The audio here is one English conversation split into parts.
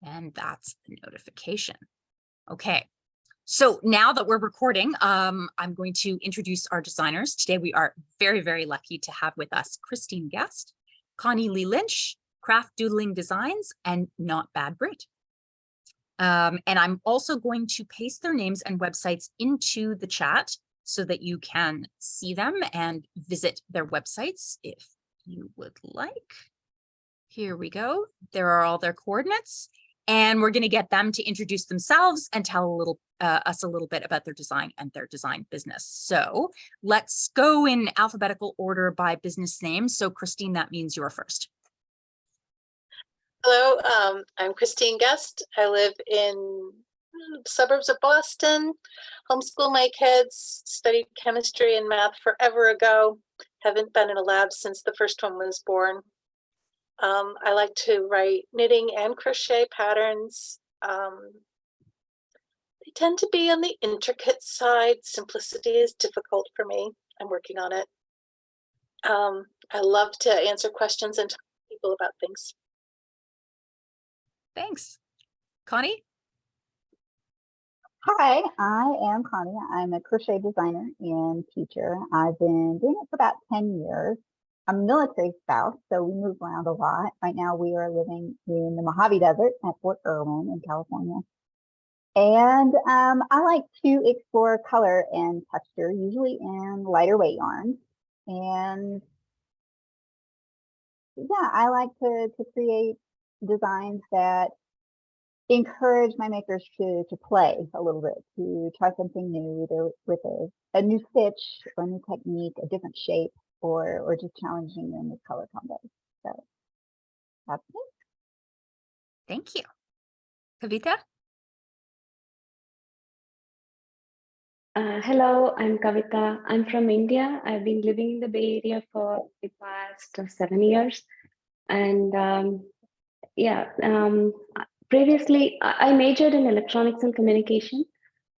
And that's the notification. Okay. So now that we're recording, I'm going to introduce our designers. Today, we are very, very lucky to have with us Christine Guest, Connie Lee Lynch, Craft Doodling Designs, and Not Bad Brit. And I'm also going to paste their names and websites into the chat so that you can see them and visit their websites if you would like. Here we go. There are all their coordinates. And we're going to get them to introduce themselves and tell us a little bit about their design and their design business. So let's go in alphabetical order by business name. So Christine, that means you're first. Hello, I'm Christine Guest. I live in suburbs of Boston, homeschool my kids, studied chemistry and math forever ago. Haven't been in a lab since the first one was born. I like to write knitting and crochet patterns. They tend to be on the intricate side. Simplicity is difficult for me. I'm working on it. I love to answer questions and talk to people about things. Thanks. Connie? Hi, I am Connie. I'm a crochet designer and teacher. I've been doing it for about 10 years. I'm a military spouse, so we move around a lot. Right now we are living in the Mojave Desert at Fort Irwin in California. And I like to explore color and texture, usually in lighter weight yarns. And yeah, I like to create designs that encourage my makers to play a little bit, to try something new, either with a new stitch or a new technique, a different shape, or just challenging them with color combos. So that's it. Thank you. Kavita? Hello, I'm Kavita. I'm from India. I've been living in the Bay Area for the past 7 years. And previously I majored in electronics and communication,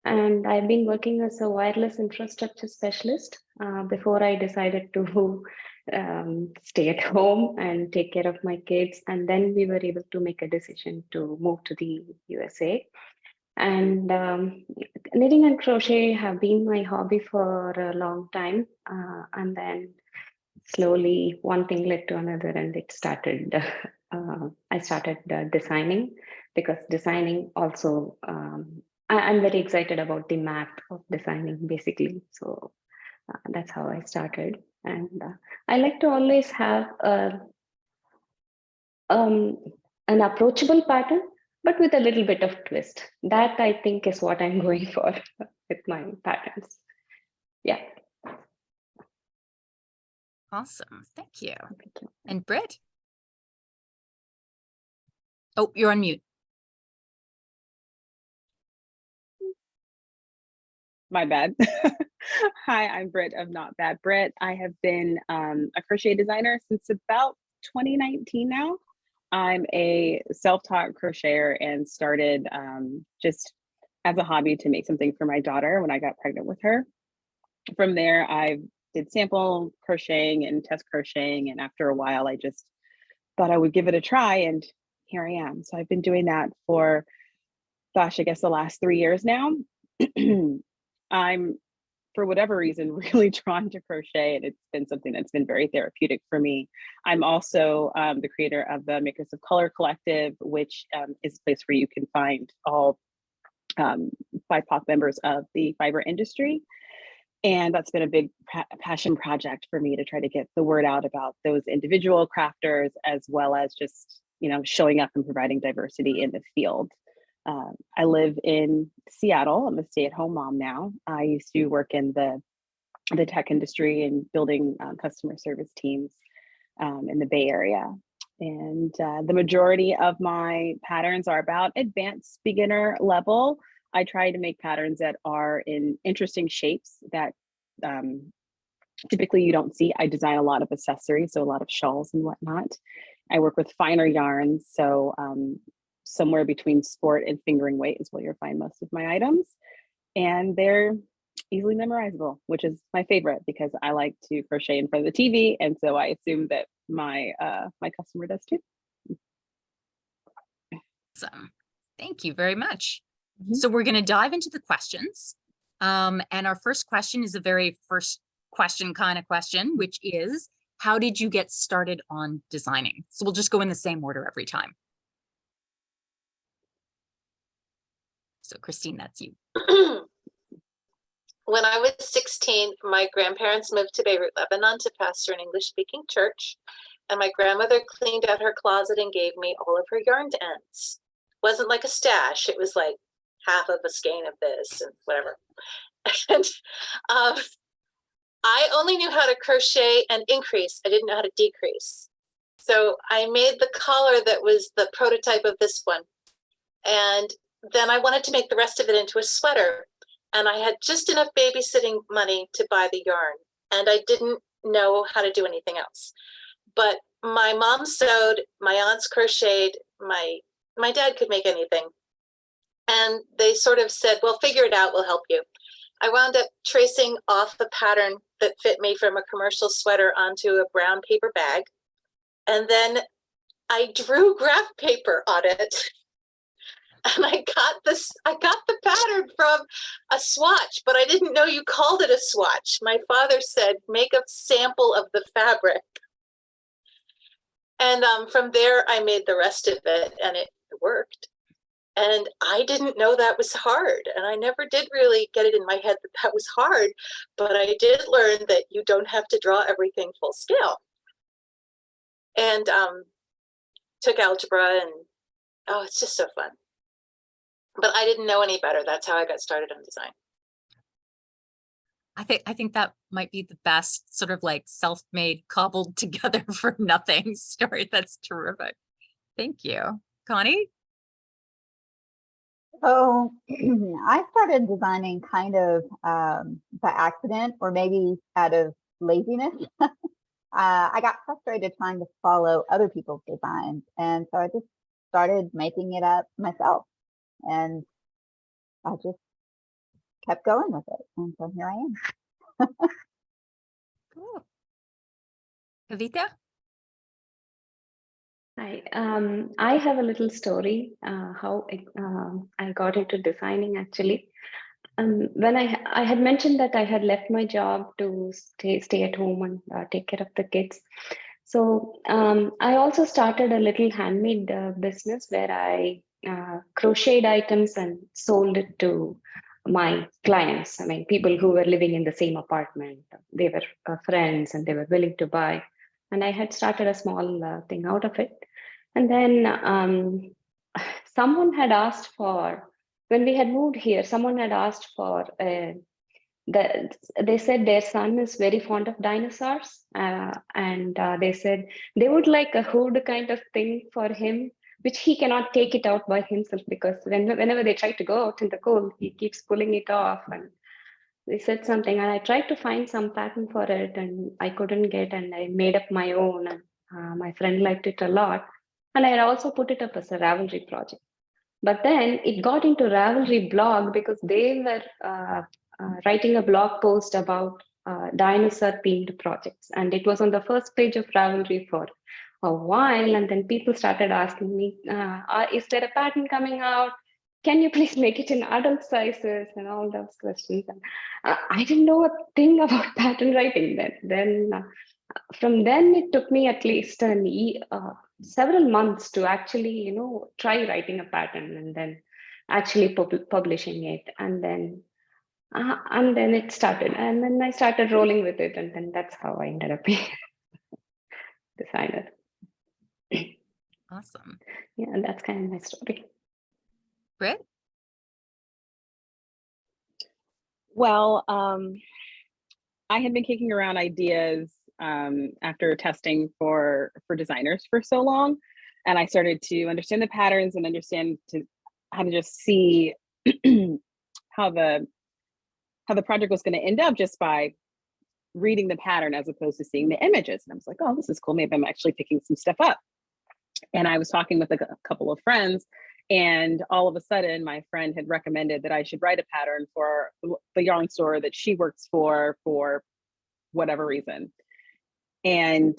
and I've been working as a wireless infrastructure specialist before I decided to stay at home and take care of my kids. And then we were able to make a decision to move to the USA. And knitting and crochet have been my hobby for a long time. And then slowly one thing led to another, and it started, I started designing, because designing also, I'm very excited about the math of designing basically. So that's how I started. And I like to always have an approachable pattern, but with a little bit of twist. That I think is what I'm going for with my patterns. Yeah. Awesome. Thank you. Thank you. And Britt? Oh, you're on mute. My bad. Hi, I'm Britt of Not Bad Brit. I have been a crochet designer since about 2019 now. I'm a self-taught crocheter and started just as a hobby to make something for my daughter when I got pregnant with her. From there, I did sample crocheting and test crocheting, and after a while, I just thought I would give it a try, and here I am. So I've been doing that for, gosh, I guess the last 3 years now. I'm, for whatever reason, really drawn to crochet, and it's been something that's been very therapeutic for me. I'm also the creator of the Makers of Color Collective, which is a place where you can find all BIPOC members of the fiber industry. And that's been a big passion project for me, to try to get the word out about those individual crafters, as well as just, showing up and providing diversity in the field. I live in Seattle. I'm a stay-at-home mom now. I used to work in the tech industry and building customer service teams in the Bay Area. And the majority of my patterns are about advanced beginner level. I try to make patterns that are in interesting shapes that typically you don't see. I design a lot of accessories, so a lot of shawls and whatnot. I work with finer yarns, so somewhere between sport and fingering weight is where you'll find most of my items. And they're easily memorizable, which is my favorite, because I like to crochet in front of the TV. And so I assume that my my customer does too. Awesome. Thank you very much. Mhm. So we're going to dive into the questions. And our first question is a very first question kind of question, which is, how did you get started on designing? So we'll just go in the same order every time. So Christine, that's you. When I was 16, my grandparents moved to Beirut, Lebanon to pastor an English-speaking church, and my grandmother cleaned out her closet and gave me all of her yarn ends. Wasn't like a stash, it was like half of a skein of this and whatever. And I only knew how to crochet and increase. I didn't know how to decrease. So I made the collar that was the prototype of this one. And then I wanted to make the rest of it into a sweater. And I had just enough babysitting money to buy the yarn. And I didn't know how to do anything else. But my mom sewed, my aunts crocheted, my dad could make anything. And they sort of said, well, figure it out, we'll help you. I wound up tracing off a pattern that fit me from a commercial sweater onto a brown paper bag. And then I drew graph paper on it. And I got the pattern from a swatch, but I didn't know you called it a swatch. My father said, make a sample of the fabric. And from there, I made the rest of it, and it worked. And I didn't know that was hard. And I never did really get it in my head that that was hard. But I did learn that you don't have to draw everything full scale. And took algebra, and oh, it's just so fun. But I didn't know any better. That's how I got started on design. I think that might be the best sort of like self-made, cobbled together for nothing story. That's terrific. Thank you. Connie? So I started designing kind of by accident, or maybe out of laziness. I got frustrated trying to follow other people's designs. And so I just started making it up myself. And I just kept going with it. And so here I am. Cool. Kavita? I have a little story how I got into designing actually. When I had mentioned that I had left my job to stay at home and take care of the kids. So I also started a little handmade business where I crocheted items and sold it to my clients. I mean, people who were living in the same apartment. They were friends and they were willing to buy. And I had started a small thing out of it. And then someone had asked for, when we had moved here, someone had asked for, they said their son is very fond of dinosaurs. And they said they would like a hood kind of thing for him, which he cannot take it out by himself because whenever they try to go out in the cold, he keeps pulling it off. And they said something, and I tried to find some pattern for it, and I couldn't get, and I made up my own. And my friend liked it a lot. And I had also put it up as a Ravelry project. But then it got into Ravelry blog because they were writing a blog post about dinosaur themed projects. And it was on the first page of Ravelry for a while. And then people started asking me, is there a pattern coming out? Can you please make it in adult sizes and all those questions? And I didn't know a thing about pattern writing then. From then it took me at least several months to actually, try writing a pattern and then actually publishing it. And then it started, and then I started rolling with it. And then that's how I ended up being a designer. Awesome. Yeah, and that's kind of my story. Britt? Well, I had been kicking around ideas after testing for designers for so long, and I started to understand the patterns and understand how to just see how the project was going to end up just by reading the pattern as opposed to seeing the images. And I was like, oh, this is cool. Maybe I'm actually picking some stuff up. And I was talking with a couple of friends, and all of a sudden my friend had recommended that I should write a pattern for the yarn store that she works for whatever reason. And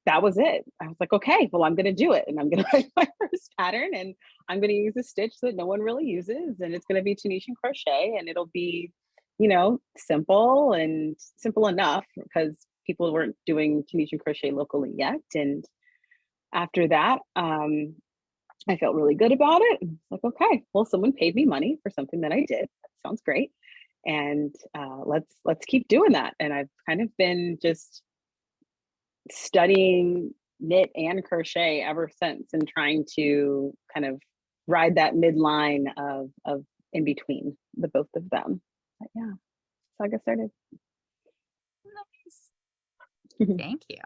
that was it. I was like, okay, well, I'm going to do it. And I'm going to write my first pattern, and I'm going to use a stitch that no one really uses. And it's going to be Tunisian crochet, and it'll be, you know, simple and simple enough because people weren't doing Tunisian crochet locally yet. And after that, I felt really good about it. Like, okay, well, someone paid me money for something that I did. That sounds great. And let's keep doing that. And I've kind of been just studying knit and crochet ever since, and trying to kind of ride that midline of in between the both of them. But yeah, so I got started. Nice. Thank you.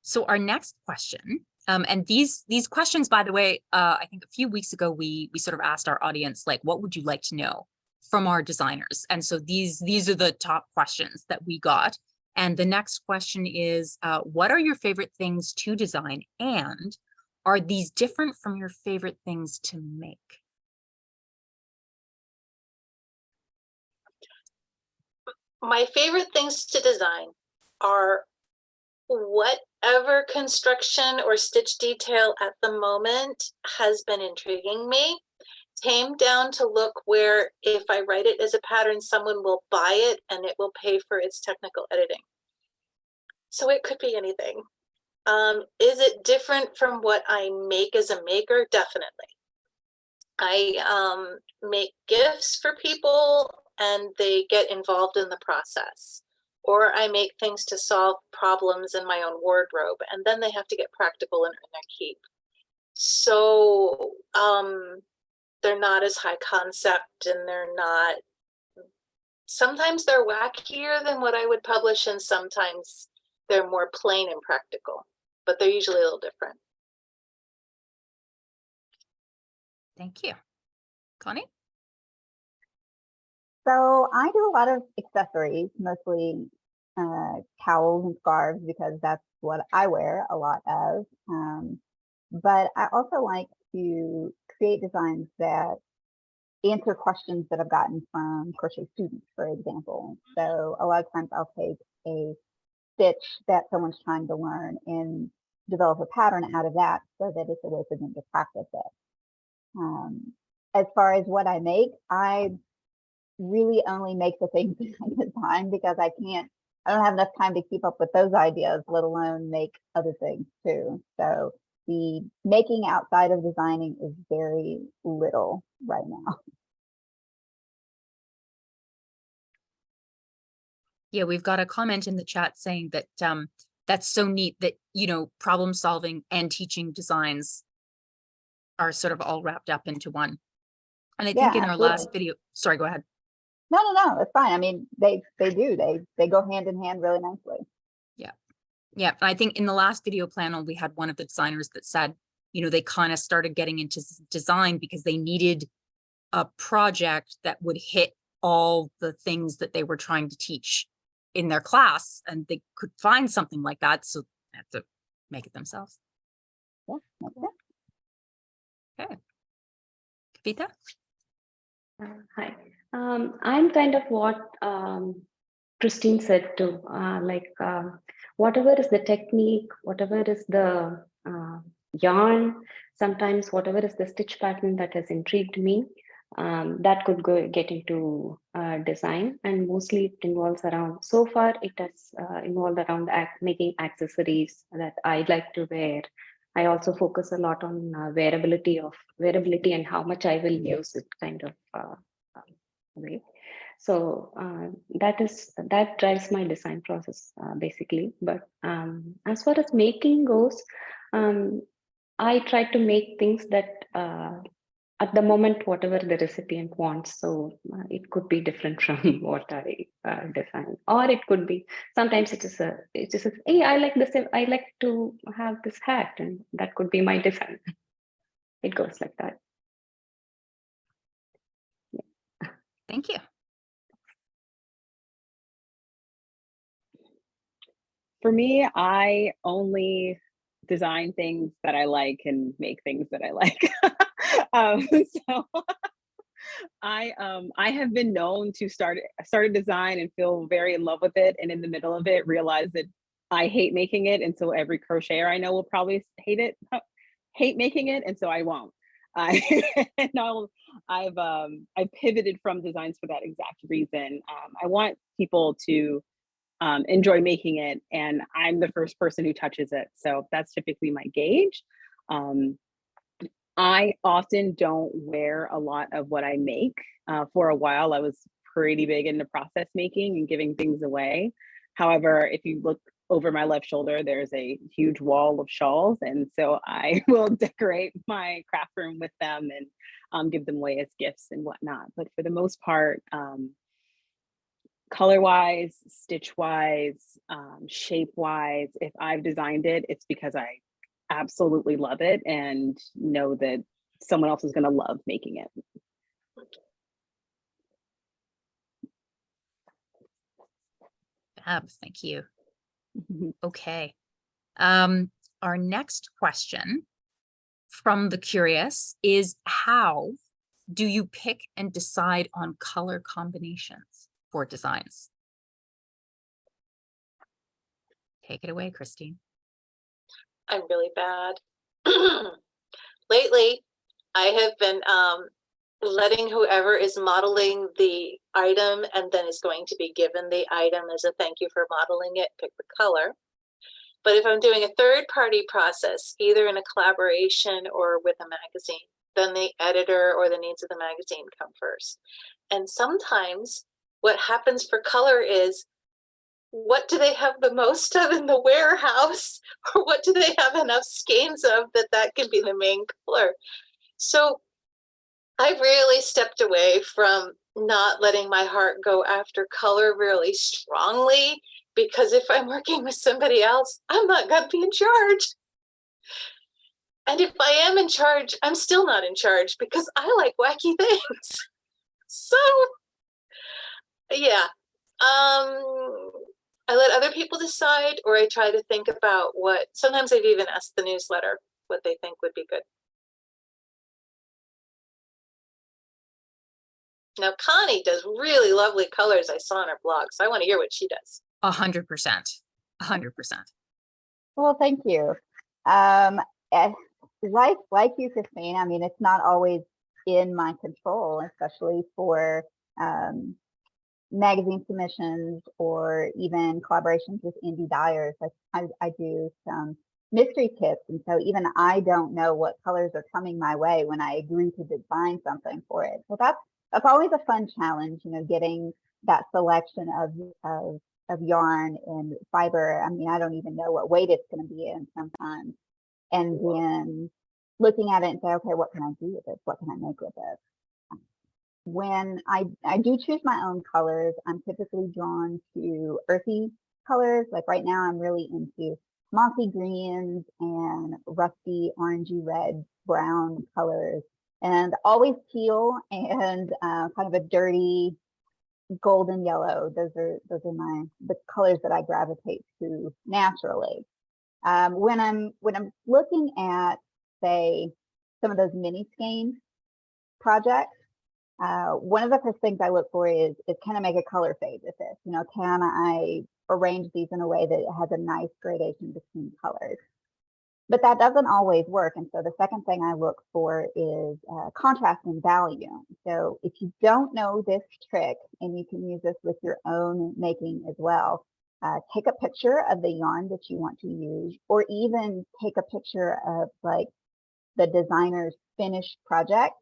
So our next question, and these questions, by the way, I think a few weeks ago we sort of asked our audience, like, what would you like to know from our designers? And so these are the top questions that we got. And the next question is, what are your favorite things to design, and are these different from your favorite things to make? My favorite things to design are whatever construction or stitch detail at the moment has been intriguing me, tamed down to look where if I write it as a pattern, someone will buy it and it will pay for its technical editing. So it could be anything. Is it different from what I make as a maker? Definitely. I make gifts for people and they get involved in the process. Or I make things to solve problems in my own wardrobe, and then they have to get practical and earn their keep. So they're not as high concept, and they're not, sometimes they're wackier than what I would publish, and sometimes they're more plain and practical, but they're usually a little different. Thank you. Connie? So I do a lot of accessories, mostly towels and scarves, because that's what I wear a lot of. But I also like to create designs that answer questions that I've gotten from crochet students, for example. So a lot of times I'll take a stitch that someone's trying to learn and develop a pattern out of that so that it's a way for them to practice it. As far as what I make, I really only make the things that I design, because I don't have enough time to keep up with those ideas, let alone make other things too. So the making outside of designing is very little right now. Yeah, we've got a comment in the chat saying that that's so neat that, you know, problem solving and teaching designs are sort of all wrapped up into one. And I think in our last video, sorry, go ahead. No, it's fine. I mean, they do. They go hand in hand really nicely. Yeah. Yeah. I think in the last video panel, we had one of the designers that said, you know, they kind of started getting into design because they needed a project that would hit all the things that they were trying to teach in their class, and they could find something like that. So they have to make it themselves. Yeah. Okay. Kavita? Hi. I'm kind of what Christine said too, whatever is the technique, whatever is the yarn, sometimes whatever is the stitch pattern that has intrigued me, that could get into design, and mostly it involves around, so far it has involved around making accessories that I like to wear. I also focus a lot on wearability and how much I will use it, kind of way. So that drives my design process basically. But as far as making goes, I try to make things that at the moment, whatever the recipient wants. So it could be different from what I design, or it could be, sometimes it is hey, I like this, I like to have this hat, and that could be my design. It goes like that. Yeah. Thank you. For me, I only design things that I like and make things that I like. So I have been known to start a design and feel very in love with it, and in the middle of it realize that I hate making it, and so every crocheter I know will probably hate making it, and so I won't. I and I've pivoted from designs for that exact reason. I want people to enjoy making it, and I'm the first person who touches it, so that's typically my gauge. Um, I often don't wear a lot of what I make. For a while, I was pretty big into process making and giving things away. However, if you look over my left shoulder, there's a huge wall of shawls. And so I will decorate my craft room with them and give them away as gifts and whatnot. But for the most part, color wise, stitch wise, shape wise, if I've designed it, it's because I absolutely love it and know that someone else is going to love making it. Fab, thank you. Okay. Our next question from the curious is, how do you pick and decide on color combinations for designs? Take it away, Christine. I'm really bad. Lately, I have been letting whoever is modeling the item and then is going to be given the item as a thank you for modeling it, pick the color. But if I'm doing a third-party process, either in a collaboration or with a magazine, then the editor or the needs of the magazine come first. And sometimes what happens for color is, what do they have the most of in the warehouse? Or what do they have enough skeins of that can be the main color? So I've really stepped away from not letting my heart go after color really strongly, because if I'm working with somebody else, I'm not going to be in charge. And if I am in charge, I'm still not in charge because I like wacky things. So yeah, I let other people decide, or I try to think about what, sometimes I've even asked the newsletter what they think would be good. Now, Connie does really lovely colors I saw on her blog, so I want to hear what she does. 100%. 100%. Well, thank you. Like you, Christine, I mean, it's not always in my control, especially for magazine submissions or even collaborations with indie dyers. Like I do some mystery kits, and so even I don't know what colors are coming my way when I agree to design something for it. So that's always a fun challenge, you know, getting that selection of yarn and fiber. I mean, I don't even know what weight it's going to be in sometimes, and then looking at it and say, okay, what can I do with this? What can I make with it? When I do choose my own colors, I'm typically drawn to earthy colors. Like right now, I'm really into mossy greens and rusty orangey red brown colors, and always teal and kind of a dirty golden yellow. Those are the colors that I gravitate to naturally. When I'm looking at, say, some of those mini skein projects, one of the first things I look for is can I make a color fade with this? You know, can I arrange these in a way that it has a nice gradation between colors? But that doesn't always work. And so the second thing I look for is contrast and value. So if you don't know this trick, and you can use this with your own making as well, take a picture of the yarn that you want to use, or even take a picture of like the designer's finished project,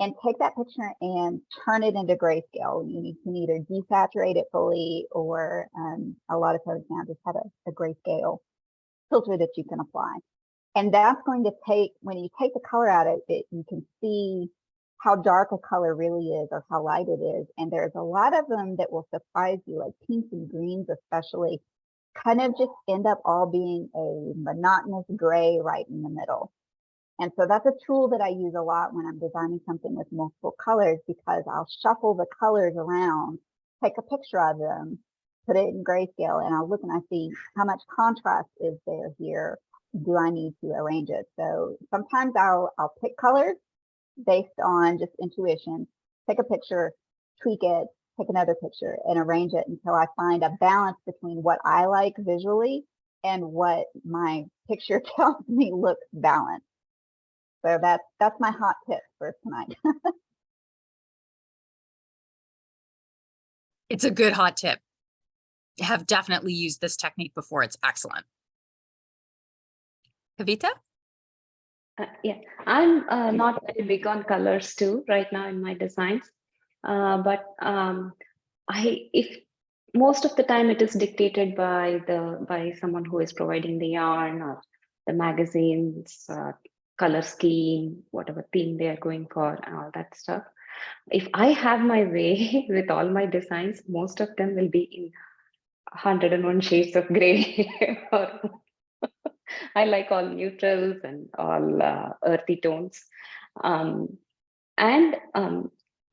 and take that picture and turn it into grayscale. You can either desaturate it fully, or a lot of folks now just have a grayscale filter that you can apply. And that's going to take, when you take the color out of it, you can see how dark a color really is or how light it is. And there's a lot of them that will surprise you, like pinks and greens especially, kind of just end up all being a monotonous gray right in the middle. And so that's a tool that I use a lot when I'm designing something with multiple colors, because I'll shuffle the colors around, take a picture of them, put it in grayscale, and I'll look and I see how much contrast is there here. Do I need to arrange it? So sometimes I'll pick colors based on just intuition, take a picture, tweak it, take another picture, and arrange it until I find a balance between what I like visually and what my picture tells me looks balanced. So that's my hot tip for tonight. It's a good hot tip. I have definitely used this technique before. It's excellent. Kavita? Yeah, I'm not very big on colors too right now in my designs, but if most of the time it is dictated by someone who is providing the yarn or the magazine's color scheme, whatever theme they are going for, and all that stuff. If I have my way with all my designs, most of them will be in 101 shades of gray. I like all neutrals and all earthy tones. And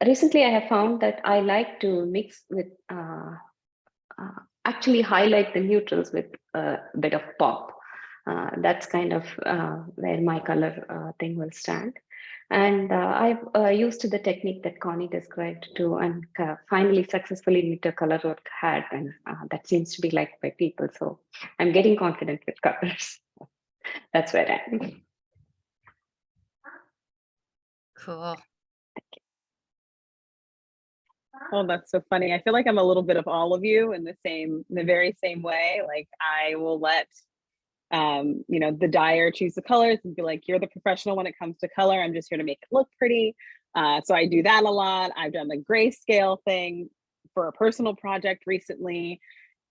recently I have found that I like to mix with, actually highlight the neutrals with a bit of pop. That's kind of where my color thing will stand. And I've used the technique that Connie described too, and finally successfully knit a color work hat, and that seems to be liked by people. So I'm getting confident with colors. That's where I am. Cool. Oh, that's so funny. I feel like I'm a little bit of all of you in the very same way. Like I will let the dyer choose the colors and be like, you're the professional when it comes to color. I'm just here to make it look pretty. So I do that a lot. I've done the grayscale thing for a personal project recently.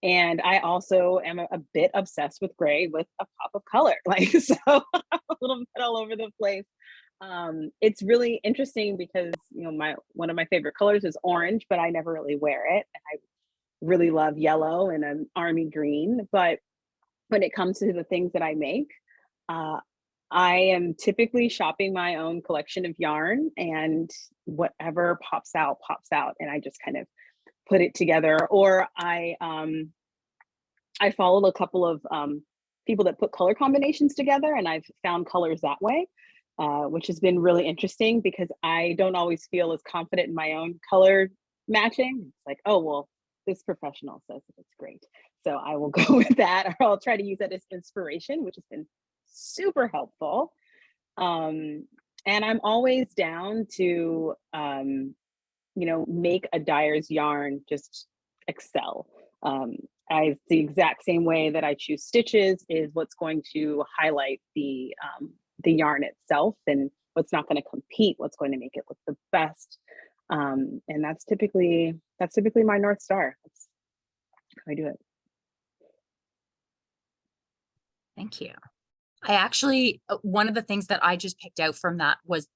And I also am a bit obsessed with gray with a pop of color. Like, so I'm a little bit all over the place. It's really interesting because, one of my favorite colors is orange, but I never really wear it. And I really love yellow and an army green. But when it comes to the things that I make, I am typically shopping my own collection of yarn, and whatever pops out, and I just kind of put it together. Or I followed a couple of people that put color combinations together, and I've found colors that way, which has been really interesting because I don't always feel as confident in my own color matching. It's like, oh, well, this professional says that it's great, so I will go with that, or I'll try to use that as inspiration, which has been super helpful. And I'm always down to, make a dyer's yarn just excel. The exact same way that I choose stitches is what's going to highlight the yarn itself, and what's not going to compete, what's going to make it look the best. And that's typically my North Star. That's how I do it. Thank you. I actually, one of the things that I just picked out from that was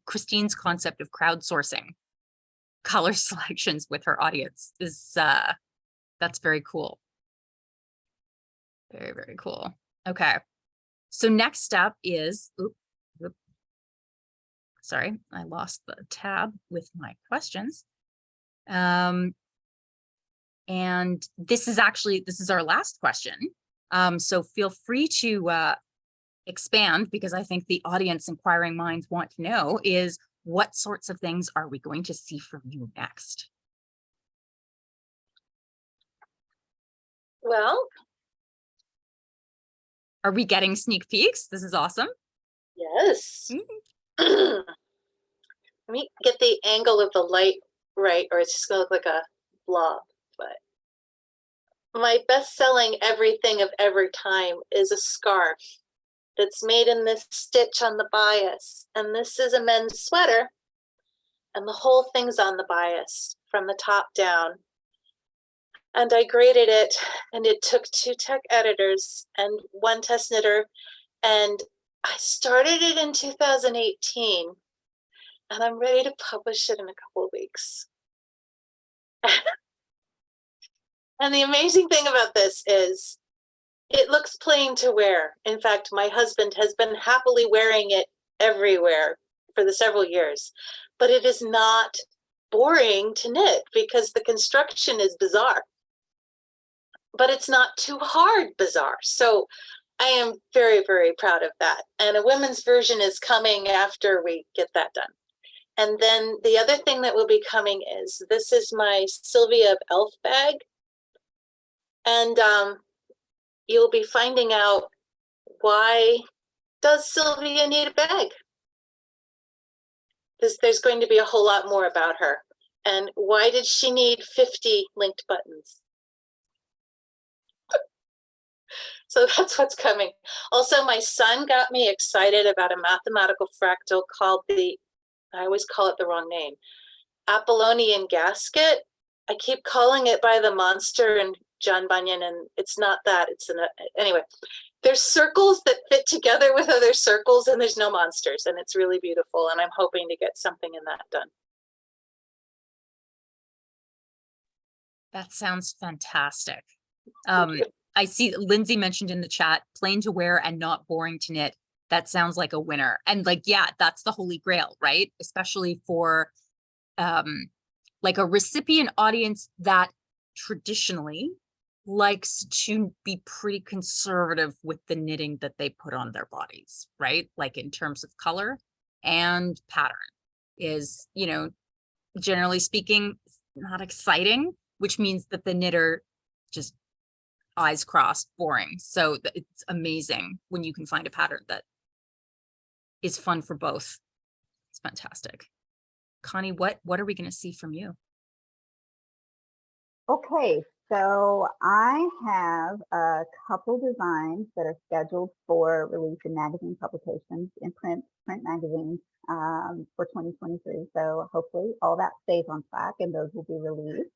Christine's concept of crowdsourcing color selections with her audience is, that's very cool. Very, very cool. Okay. So next up is, sorry, I lost the tab with my questions. And this is our last question. So feel free to expand, because I think the audience inquiring minds want to know is, what sorts of things are we going to see from you next? Well, are we getting sneak peeks? This is awesome. yes. Mm-hmm. Let me get the angle of the light right, or it's just gonna look like a blob. But my best-selling everything of every time is a scarf that's made in this stitch on the bias. And this is a men's sweater, and the whole thing's on the bias from the top down. And I graded it, and it took 2 tech editors and 1 test knitter. And I started it in 2018, and I'm ready to publish it in a couple of weeks. And the amazing thing about this is it looks plain to wear. In fact, my husband has been happily wearing it everywhere for the several years, but it is not boring to knit because the construction is bizarre, but it's not too hard bizarre. So I am very, very proud of that. And a women's version is coming after we get that done. And then the other thing that will be coming is, this is my Sylvia of Elf bag. And you'll be finding out why does Sylvia need a bag? There's going to be a whole lot more about her. And why did she need 50 linked buttons? So that's what's coming. Also, my son got me excited about a mathematical fractal called I always call it the wrong name, Apollonian gasket. I keep calling it by the monster and John Bunyan, and it's not that. Anyway, there's circles that fit together with other circles, and there's no monsters, and it's really beautiful. And I'm hoping to get something in that done. That sounds fantastic. I see Lindsay mentioned in the chat, plain to wear and not boring to knit. That sounds like a winner. And like, yeah, that's the holy grail, right? Especially for like a recipient audience that traditionally likes to be pretty conservative with the knitting that they put on their bodies, right? Like in terms of color and pattern is, you know, generally speaking, not exciting, which means that the knitter just eyes crossed, boring. So it's amazing when you can find a pattern that is fun for both. It's fantastic. Connie, what are we going to see from you? Okay, so I have a couple designs that are scheduled for release in magazine publications, in print magazines for 2023. So hopefully all that stays on track and those will be released.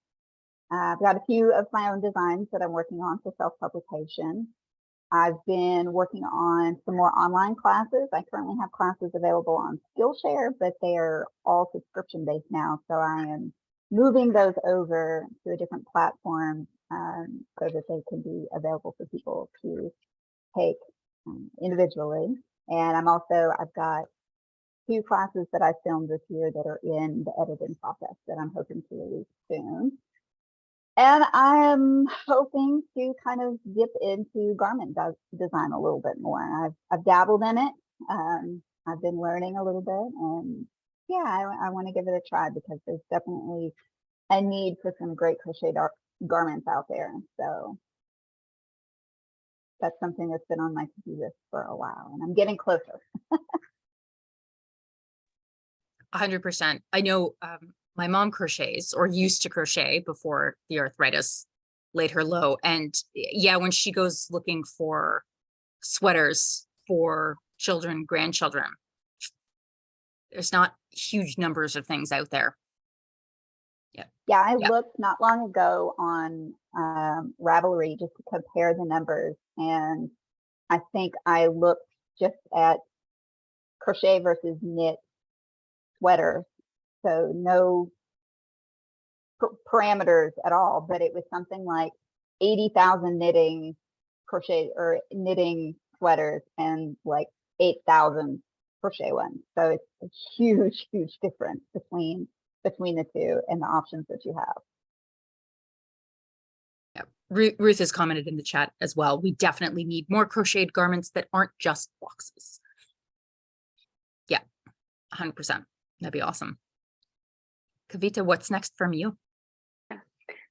I've got a few of my own designs that I'm working on for self-publication. I've been working on some more online classes. I currently have classes available on Skillshare, but they are all subscription-based now. So I am moving those over to a different platform so that they can be available for people to take individually. And I've got 2 classes that I filmed this year that are in the editing process that I'm hoping to release soon. And I am hoping to kind of dip into garment design a little bit more. I've dabbled in it. I've been learning a little bit, and yeah, I want to give it a try because there's definitely a need for some great crocheted garments out there. So that's something that's been on my to-do list for a while, and I'm getting closer. 100%. I know my mom crochets or used to crochet before the arthritis laid her low. And yeah, when she goes looking for sweaters for children, grandchildren, there's not huge numbers of things out there. Yeah, I looked not long ago on Ravelry just to compare the numbers. And I think I looked just at crochet versus knit sweaters. So no parameters at all, but it was something like 80,000 knitting crochet or knitting sweaters and like 8,000 crochet ones. So it's a huge, huge difference between the two and the options that you have. Yeah, Ruth has commented in the chat as well. We definitely need more crocheted garments that aren't just boxes. Yeah, 100%. That'd be awesome. Kavita, what's next from you?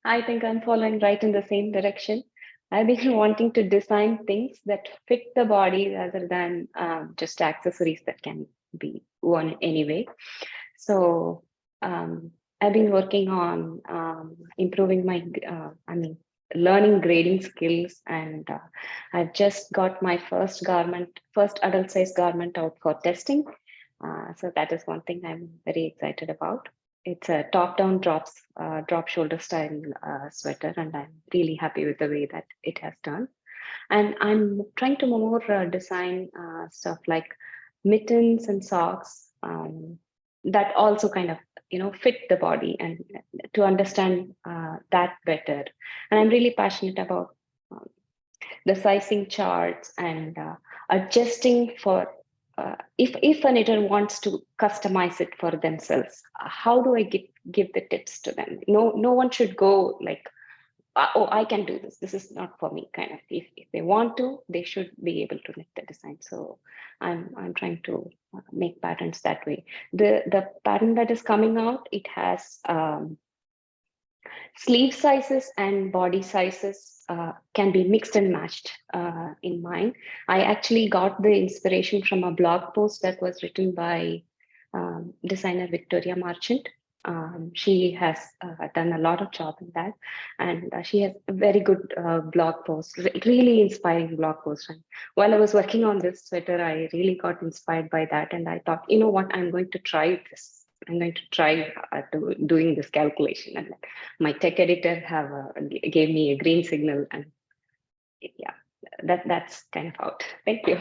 I think I'm following right in the same direction. I've been wanting to design things that fit the body rather than just accessories that can be worn anyway. So I've been working on improving my, learning grading skills, and I've just got my first adult size garment out for testing. So that is one thing I'm very excited about. It's a top-down drop shoulder style sweater, and I'm really happy with the way that it has done. And I'm trying to more design stuff like mittens and socks that also kind of fit the body, and to understand that better. And I'm really passionate about the sizing charts and adjusting for if a knitter wants to customize it for themselves. How do I give the tips to them? No one should go like, oh, I can do this. This is not for me, kind of. If they want to, they should be able to knit the design. So I'm trying to make patterns that way. The pattern that is coming out, it has sleeve sizes and body sizes can be mixed and matched in mine. I actually got the inspiration from a blog post that was written by designer Victoria Marchant. She has done a lot of job in that, and she has a very good blog post, really inspiring blog post. And while I was working on this sweater, I really got inspired by that, and I thought, you know what, I'm going to try this. I'm going to try doing this calculation, and my tech editor gave me a green signal, and yeah, that's kind of out. Thank you.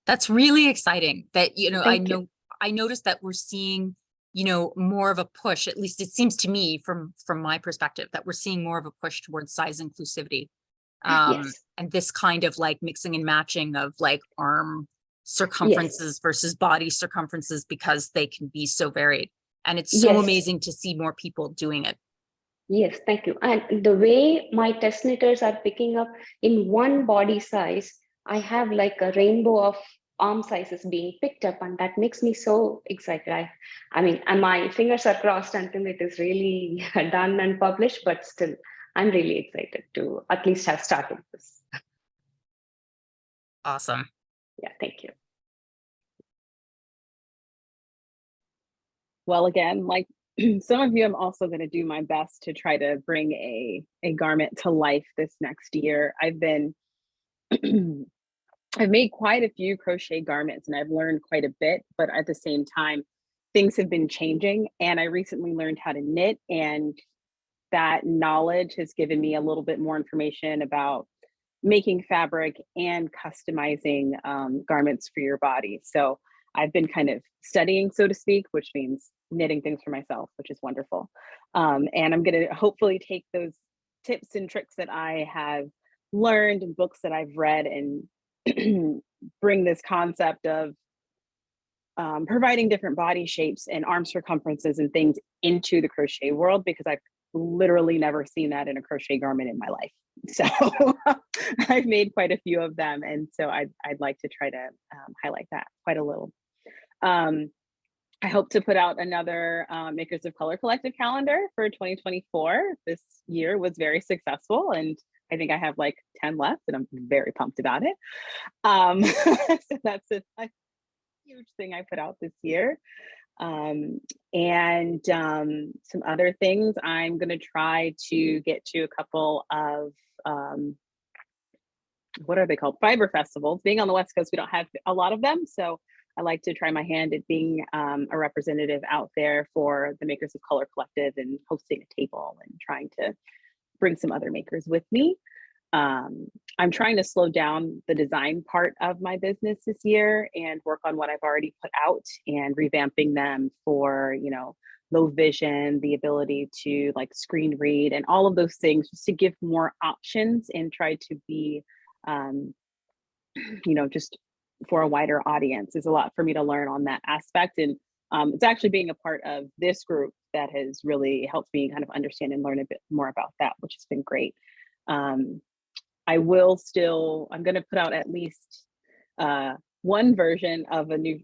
That's really exciting that, Thank you. I noticed that we're seeing, more of a push, at least it seems to me from my perspective, that we're seeing more of a push towards size inclusivity. Yes. And this kind of like mixing and matching of like arm circumferences versus body circumferences, because they can be so varied. And it's so Yes. amazing to see more people doing it. Yes, thank you. And the way my test knitters are picking up in one body size, I have like a rainbow of arm sizes being picked up, and that makes me so excited. I mean, and my fingers are crossed until it is really done and published, but still, I'm really excited to at least have started this. Awesome. Yeah, thank you. Well, again, like some of you, I'm also going to do my best to try to bring a garment to life this next year. I've made quite a few crochet garments and I've learned quite a bit, but at the same time, things have been changing, and I recently learned how to knit, and that knowledge has given me a little bit more information about making fabric and customizing garments for your body. So I've been kind of studying, so to speak, which means knitting things for myself, which is wonderful. And I'm going to hopefully take those tips and tricks that I have learned in books that I've read and bring this concept of providing different body shapes and arm circumferences and things into the crochet world, because I've literally never seen that in a crochet garment in my life. So I've made quite a few of them, and so I'd like to try to highlight that quite a little. I hope to put out another Makers of Color Collective calendar for 2024. This year was very successful, and I think I have like 10 left, and I'm very pumped about it. So that's a huge thing I put out this year. And some other things, I'm going to try to get to a couple of, what are they called? Fiber festivals. Being on the West Coast, we don't have a lot of them. So I like to try my hand at being a representative out there for the Makers of Color Collective and hosting a table and trying to bring some other makers with me. I'm trying to slow down the design part of my business this year and work on what I've already put out and revamping them for, low vision, the ability to like screen read and all of those things, just to give more options and try to be, just for a wider audience. There's a lot for me to learn on that aspect. And it's actually being a part of this group that has really helped me kind of understand and learn a bit more about that, which has been great. I'm going to put out at least one version of a new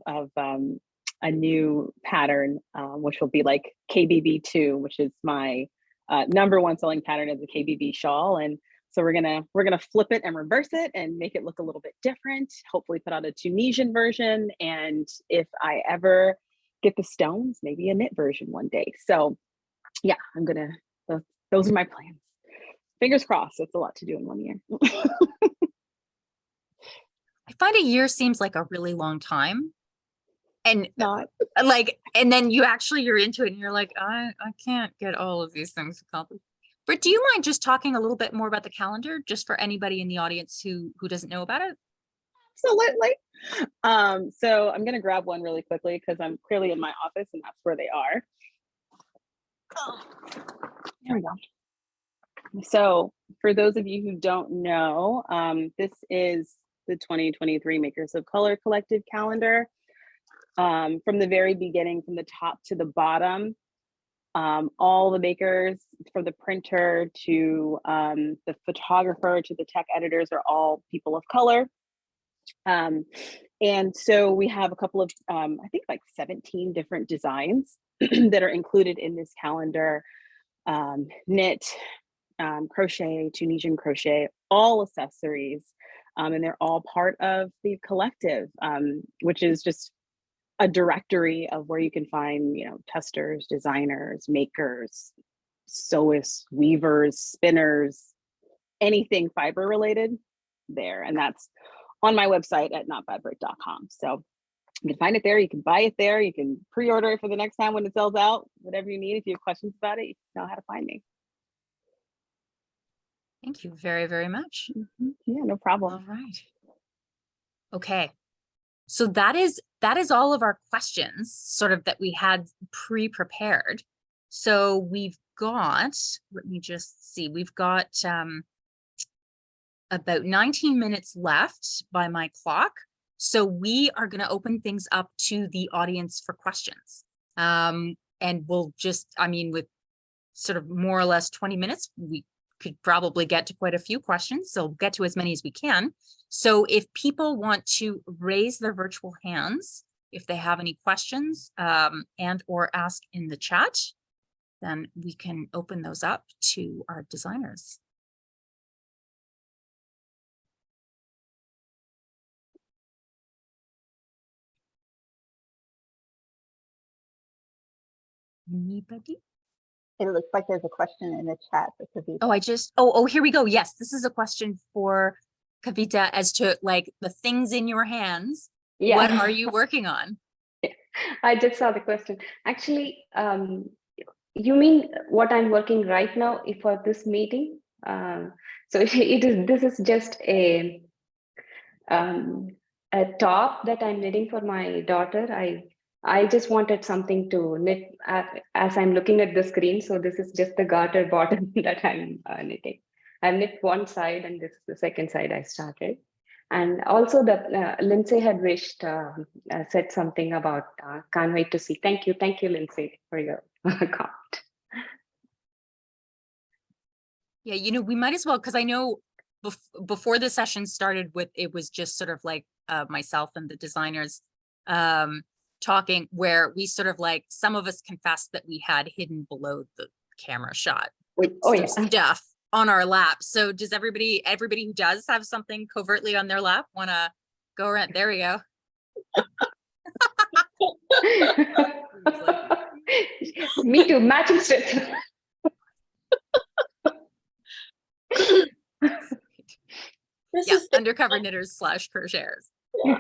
pattern, which will be like KBB2, which is my number one selling pattern is the KBB shawl. And so we're gonna flip it and reverse it and make it look a little bit different. Hopefully put out a Tunisian version, and if I ever get the stones, maybe a knit version one day. So yeah, those are my plans. Fingers crossed. It's a lot to do in 1 year. I find a year seems like a really long time. And Not. and then you're into it and you're like, I can't get all of these things accomplished. But do you mind just talking a little bit more about the calendar, just for anybody in the audience who doesn't know about it? Absolutely. So I'm going to grab one really quickly because I'm clearly in my office and that's where they are. Oh, there we go. So for those of you who don't know, this is the 2023 Makers of Color Collective calendar. From the very beginning, from the top to the bottom, all the makers, from the printer to the photographer to the tech editors, are all people of color. And so we have a couple of, I think like 17 different designs that are included in this calendar. Knit, crochet, Tunisian crochet, all accessories. And they're all part of the collective, which is just a directory of where you can find, testers, designers, makers, sewists, weavers, spinners, anything fiber related there. And that's on my website at notbadbrit.com. So you can find it there. You can buy it there. You can pre-order it for the next time when it sells out. Whatever you need. If you have questions about it, you know how to find me. Thank you very, very much. Yeah, no problem. All right. Okay. So that is all of our questions sort of that we had pre-prepared. So we've got, let me just see, we've got about 19 minutes left by my clock. So we are going to open things up to the audience for questions. And we'll just, with sort of more or less 20 minutes, we could probably get to quite a few questions. So get to as many as we can. So if people want to raise their virtual hands, if they have any questions and or ask in the chat, then we can open those up to our designers. Anybody? It looks like there's a question in the chat for Kavita. Oh, here we go. Yes, this is a question for Kavita as to like the things in your hands. Yeah. What are you working on? I just saw the question. Actually, you mean what I'm working right now for this meeting? So this is just a top that I'm knitting for my daughter. I just wanted something to knit as I'm looking at the screen. So this is just the garter bottom that I'm knitting. I've knit one side and this is the second side I started. And also the Lindsay had wished, said something about, can't wait to see. Thank you, Lindsay, for your comment. Yeah, we might as well, because I know before the session started with, it was just sort of like myself and the designers talking, where we sort of like, some of us confessed that we had hidden below the camera shot stuff on our lap. So does everybody who does have something covertly on their lap want to go around? There we go. Me too, matching strips. This Yeah, is the undercover knitters / crocheters. Yeah.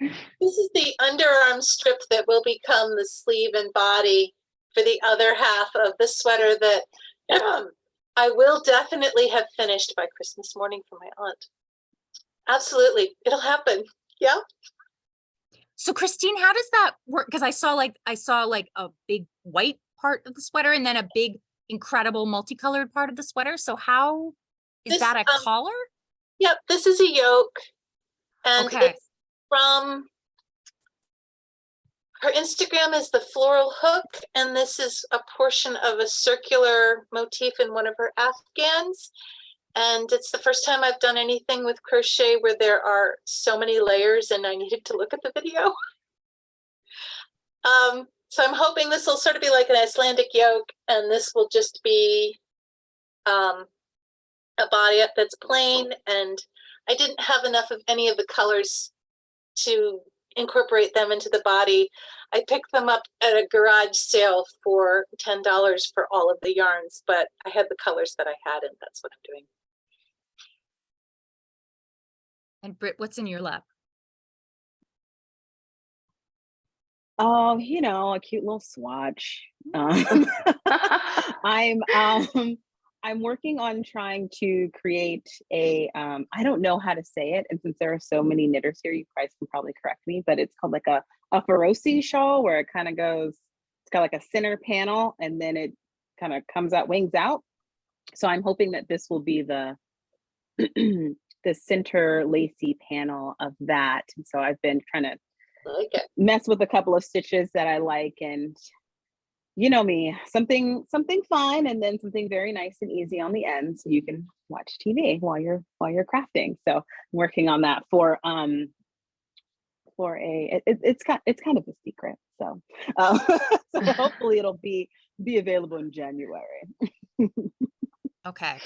This is the underarm strip that will become the sleeve and body for the other half of the sweater that I will definitely have finished by Christmas morning for my aunt. Absolutely, it'll happen. Yeah. So Christine, how does that work? Because I saw like a big white part of the sweater and then a big, incredible multicolored part of the sweater. So how is that a collar? Yep, this is a yoke, and it's from her Instagram is the floral hook, and this is a portion of a circular motif in one of her Afghans. And it's the first time I've done anything with crochet where there are so many layers and I needed to look at the video. So I'm hoping this will sort of be like an Icelandic yoke, and this will just be a body that's plain. And I didn't have enough of any of the colors to incorporate them into the body. I picked them up at a garage sale for $10 for all of the yarns, but I had the colors that I had, and that's what I'm doing. And Britt, what's in your lap? Oh, a cute little swatch. I'm working on trying to create a, I don't know how to say it. And since there are so many knitters here, you guys can probably correct me, but it's called like a Feroci shawl, where it kind of goes, it's got like a center panel and then it kind of comes out, wings out. So I'm hoping that this will be the, the center lacy panel of that. And so I've been trying to mess with a couple of stitches that I like, and you know me, something fun and then something very nice and easy on the end, so you can watch TV while you're crafting. So I'm working on that for it's kind of a secret. So so hopefully it'll be available in January. Okay.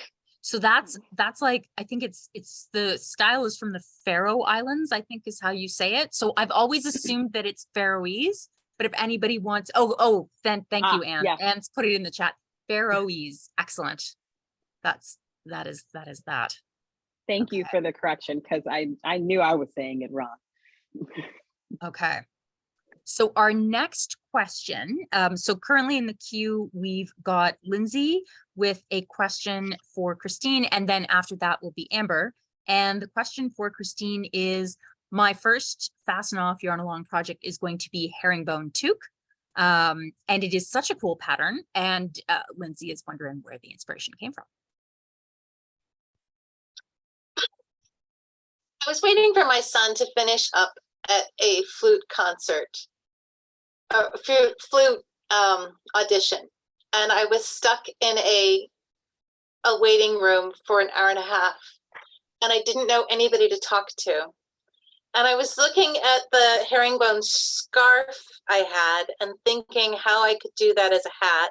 So that's like, I think it's the style is from the Faroe Islands, I think is how you say it. So I've always assumed that it's Faroese, but if anybody wants, then thank you, Anne. Yeah. Anne's put it in the chat. Faroese. Excellent. That is that. Thank you for the correction, because I knew I was saying it wrong. Okay. So our next question, so currently in the queue, we've got Lindsay with a question for Christine, and then after that will be Amber. And the question for Christine is, my first Fasten Off Yarnalong project is going to be herringbone toque. And it is such a cool pattern. And Lindsay is wondering where the inspiration came from. I was waiting for my son to finish up at a flute concert, flute audition, and I was stuck in a waiting room for an hour and a half, and I didn't know anybody to talk to. And I was looking at the herringbone scarf I had and thinking how I could do that as a hat.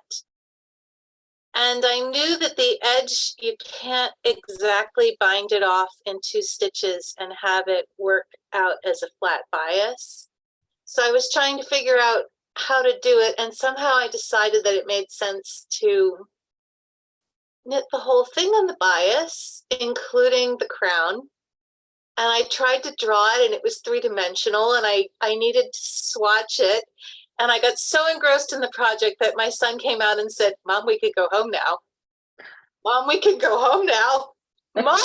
And I knew that the edge, you can't exactly bind it off in 2 stitches and have it work out as a flat bias. So I was trying to figure out how to do it. And somehow I decided that it made sense to knit the whole thing on the bias, including the crown. And I tried to draw it, and it was 3-dimensional, and I needed to swatch it. And I got so engrossed in the project that my son came out and said, "Mom, we could go home now. Mom, we could go home now. Mom!"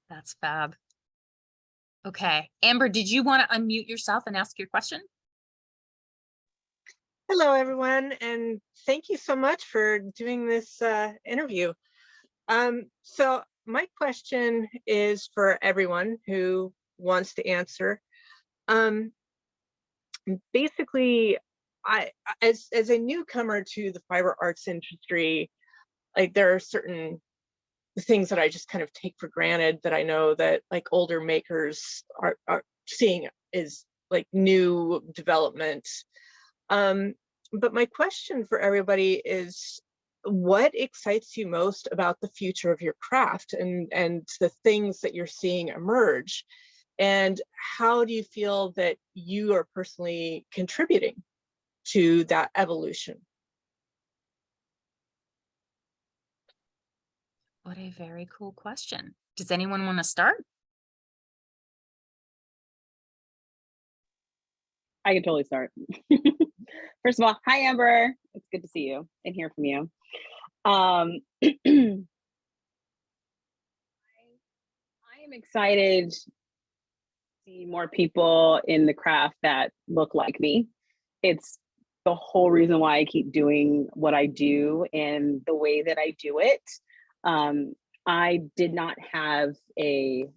That's fab. Okay. Amber, did you want to unmute yourself and ask your question? Hello, everyone, and thank you so much for doing this interview. So my question is for everyone who wants to answer. Basically, as a newcomer to the fiber arts industry, like there are certain things that I just kind of take for granted that I know that like older makers are seeing is like new development. But my question for everybody is, what excites you most about the future of your craft and the things that you're seeing emerge? And how do you feel that you are personally contributing to that evolution? What a very cool question. Does anyone want to start? I can totally start. First of all, hi, Amber. It's good to see you and hear from you. I am excited to see more people in the craft that look like me. It's the whole reason why I keep doing what I do and the way that I do it. I did not have a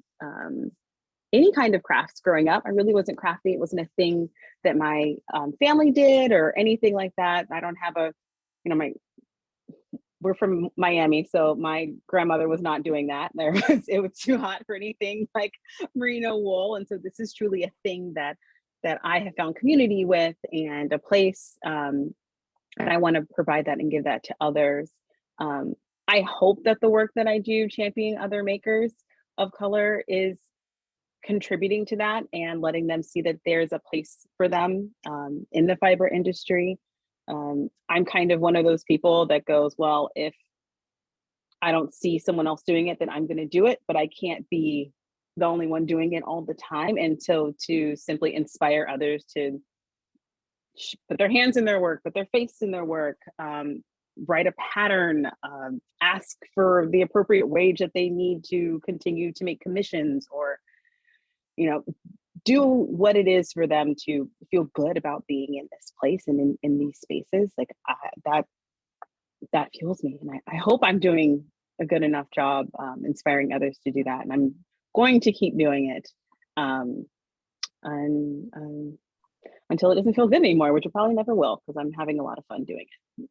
any kind of crafts growing up. I really wasn't crafty. It wasn't a thing that my family did or anything like that. I don't have a, we're from Miami, so my grandmother was not doing that. It was too hot for anything like merino wool. And so this is truly a thing that I have found community with and a place. And I want to provide that and give that to others. I hope that the work that I do championing other makers of color is contributing to that and letting them see that there's a place for them in the fiber industry. I'm kind of one of those people that goes, well, if I don't see someone else doing it, then I'm going to do it, but I can't be the only one doing it all the time. And so to simply inspire others to put their hands in their work, put their face in their work, write a pattern, ask for the appropriate wage that they need to continue to make commissions, or do what it is for them to feel good about being in this place and in these spaces. Like that fuels me. And I hope I'm doing a good enough job inspiring others to do that. And I'm going to keep doing it until it doesn't feel good anymore, which it probably never will, because I'm having a lot of fun doing it.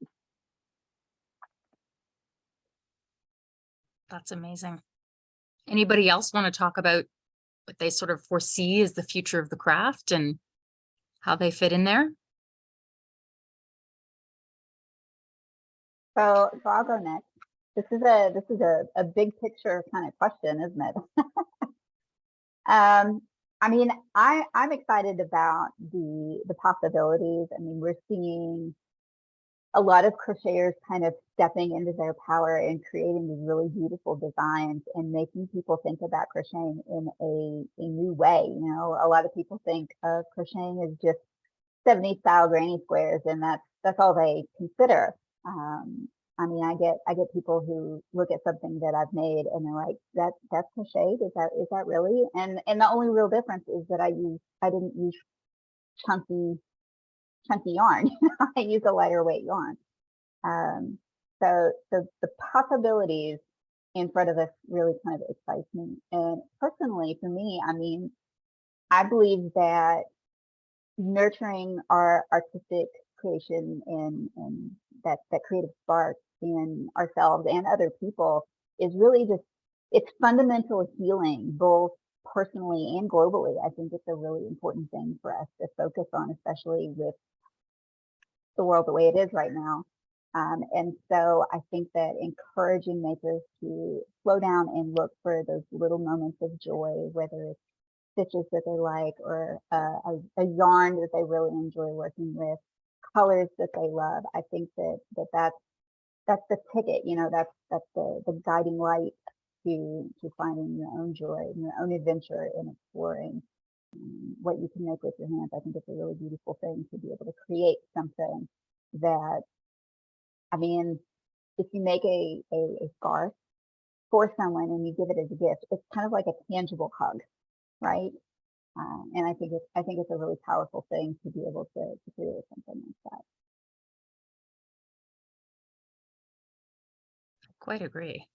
That's amazing. Anybody else want to talk about what they sort of foresee as the future of the craft and how they fit in there? So I'll go next. This is a big picture kind of question, isn't it? I mean, I'm excited about the possibilities. I mean, we're seeing a lot of crocheters kind of stepping into their power and creating these really beautiful designs and making people think about crocheting in a new way. You know, a lot of people think crocheting is just 70 style granny squares, and that's all they consider. I mean, I get people who look at something that I've made and they're like, that's crocheted? Is that really? And the only real difference is that I didn't use chunky yarn. I use a lighter weight yarn. So the possibilities in front of us really kind of excites me. And personally, for me, I mean, I believe that nurturing our artistic creation and that creative spark in ourselves and other people is really just, it's fundamental healing, both personally and globally. I think it's a really important thing for us to focus on, especially with the world the way it is right now. And so I think that encouraging makers to slow down and look for those little moments of joy, whether it's stitches that they like, or a yarn that they really enjoy working with, colors that they love. I think that's the ticket, you know, that's the guiding light to finding your own joy and your own adventure in exploring what you can make with your hands. I think it's a really beautiful thing to be able to create something that, I mean, if you make a scarf for someone and you give it as a gift, it's kind of like a tangible hug, right? And I think it's a really powerful thing to be able to create something like that. Quite agree.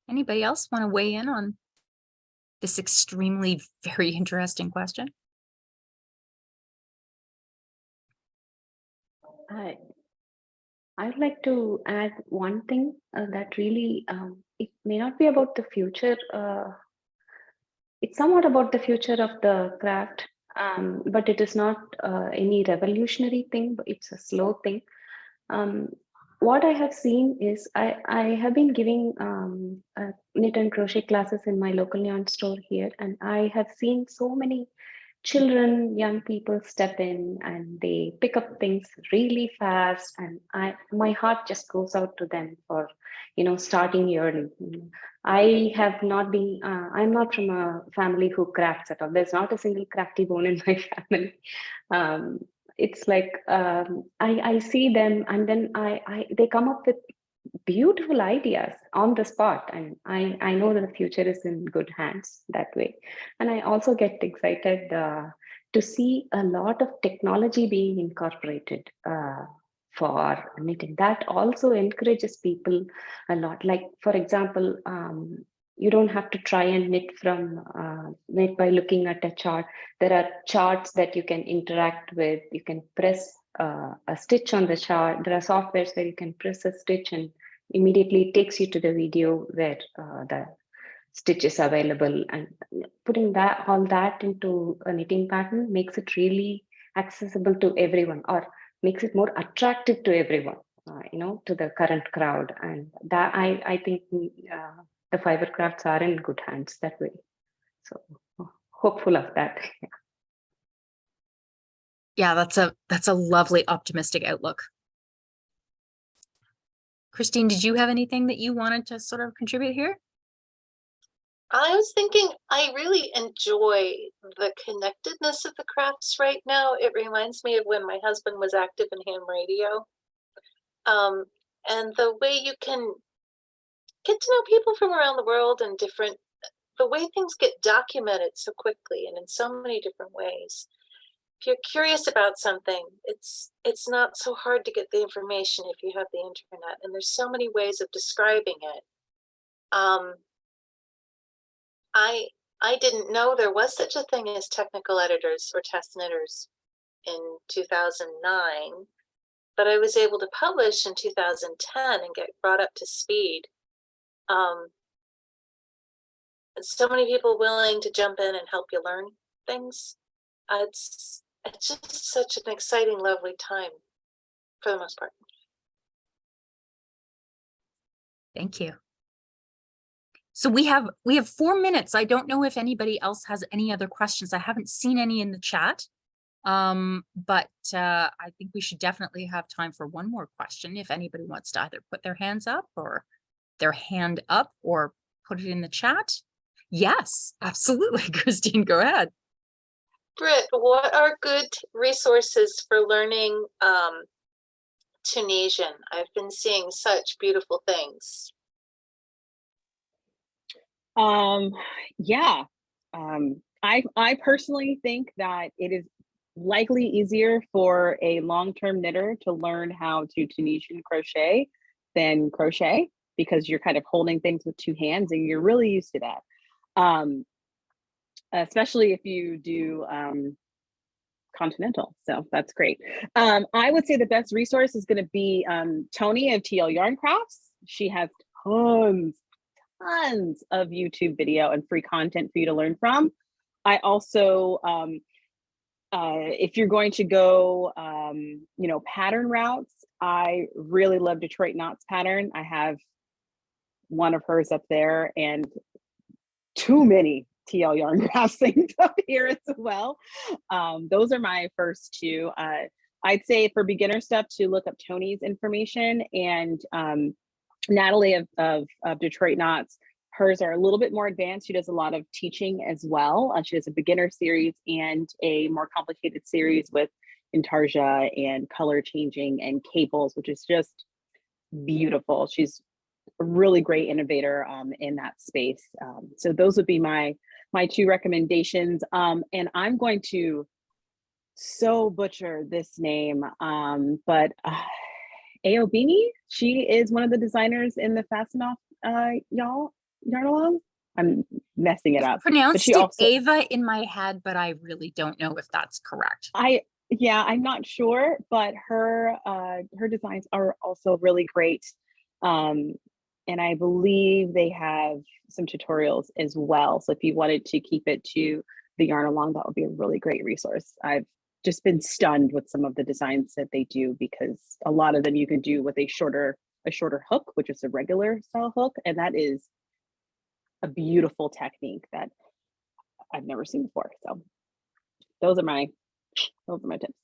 Anybody else want to weigh in on this extremely very interesting question? I'd like to add one thing that really, it may not be about the future. It's somewhat about the future of the craft, but it is not any revolutionary thing, but it's a slow thing. What I have seen is I have been giving knit and crochet classes in my local yarn store here, and I have seen so many children, young people step in and they pick up things really fast, and my heart just goes out to them for, you know, starting early. I have not been, I'm not from a family who crafts at all. There's not a single crafty bone in my family. It's like I see them, and then they come up with beautiful ideas on the spot, and I know that the future is in good hands that way. And I also get excited to see a lot of technology being incorporated for knitting. That also encourages people a lot. Like, for example, you don't have to try and knit by looking at a chart. There are charts that you can interact with. You can press a stitch on the chart. There are softwares where you can press a stitch and immediately it takes you to the video where the stitch is available. And putting all that into a knitting pattern makes it really accessible to everyone, or makes it more attractive to everyone, you know, to the current crowd. And that I think the fiber crafts are in good hands that way. So hopeful of that. Yeah, that's a lovely optimistic outlook. Christine, did you have anything that you wanted to sort of contribute here? I was thinking, I really enjoy the connectedness of the crafts right now. It reminds me of when my husband was active in ham radio. And the way you can get to know people from around the world and the way things get documented so quickly and in so many different ways. If you're curious about something, it's not so hard to get the information if you have the internet, and there's so many ways of describing it. I didn't know there was such a thing as technical editors or test knitters in 2009, but I was able to publish in 2010 and get brought up to speed. So many people willing to jump in and help you learn things. It's just such an exciting, lovely time for the most part. Thank you. So we have 4 minutes. I don't know if anybody else has any other questions. I haven't seen any in the chat. But I think we should definitely have time for one more question if anybody wants to either put their hands up or their hand up or put it in the chat. Yes, absolutely. Christine, go ahead. Britt, what are good resources for learning Tunisian? I've been seeing such beautiful things. Yeah. I personally think that it is likely easier for a long-term knitter to learn how to Tunisian crochet than crochet, because you're kind of holding things with 2 hands and you're really used to that. Especially if you do continental, so that's great. I would say the best resource is going to be Tony of TL Yarn Crafts. She has tons of YouTube video and free content for you to learn from. I also, if you're going to go, you know, pattern routes, I really love Detroit Knots pattern. I have one of hers up there and too many TL Yarn Crafts things up here as well. Those are my first 2. I'd say for beginner stuff to look up Tony's information, and Natalie of Detroit Knots. Hers are a little bit more advanced. She does a lot of teaching as well. She does a beginner series and a more complicated series with intarsia and color changing and cables, which is just beautiful. She's a really great innovator in that space. So those would be my 2 recommendations. And I'm going to so butcher this name, but Aobini, she is one of the designers in the Fasten Off Yarnalong. I'm messing it up. Pronounced it Ava in my head, but I really don't know if that's correct. Yeah, I'm not sure, but her designs are also really great. And I believe they have some tutorials as well. So if you wanted to keep it to the Yarnalong, that would be a really great resource. I've just been stunned with some of the designs that they do, because a lot of them you can do with a shorter hook, which is a regular style hook, and that is a beautiful technique that I've never seen before. So those are my tips.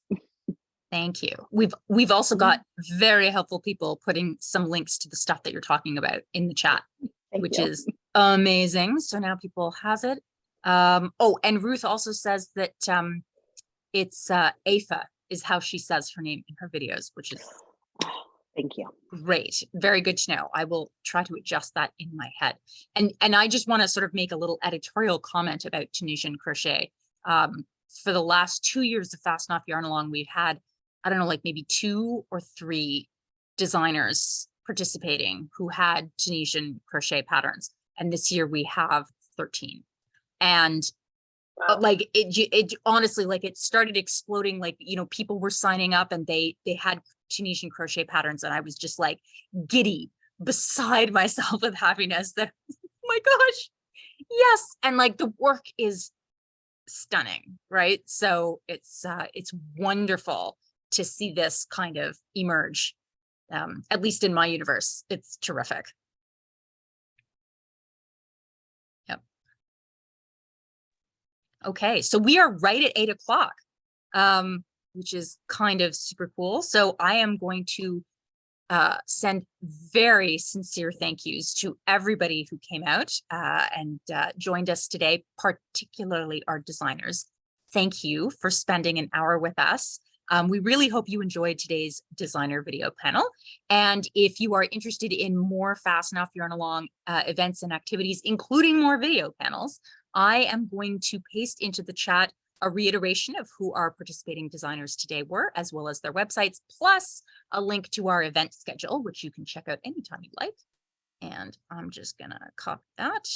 Thank you. We've also got very helpful people putting some links to the stuff that you're talking about in the chat, which is amazing. So now people has it. Oh, and Ruth also says that it's Afa is how she says her name in her videos, which is thank you. Great. Very good to know. I will try to adjust that in my head. And I just want to sort of make a little editorial comment about Tunisian crochet. For the last 2 years of Fasten Off Yarnalong, we've had, I don't know, like maybe 2 or 3 designers participating who had Tunisian crochet patterns. And this year we have 13. And Wow. like it honestly, like it started exploding, like, you know, people were signing up and they had Tunisian crochet patterns, and I was just like giddy, beside myself with happiness that, oh my gosh, yes. And like the work is stunning, right? So it's wonderful to see this kind of emerge, at least in my universe. It's terrific. Yep. Okay, so we are right at 8 o'clock, which is kind of super cool. So I am going to send very sincere thank yous to everybody who came out and joined us today, particularly our designers. Thank you for spending an hour with us. We really hope you enjoyed today's designer video panel. And if you are interested in more Fasten Off Yarnalong events and activities, including more video panels, I am going to paste into the chat a reiteration of who our participating designers today were, as well as their websites, plus a link to our event schedule, which you can check out anytime you like. And I'm just gonna copy that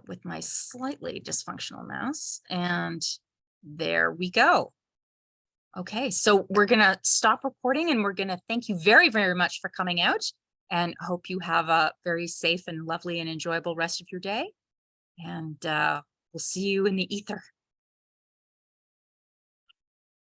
with my slightly dysfunctional mouse. And there we go. Okay, so we're gonna stop recording, and we're gonna thank you very, very much for coming out, and hope you have a very safe and lovely and enjoyable rest of your day. And we'll see you in the ether.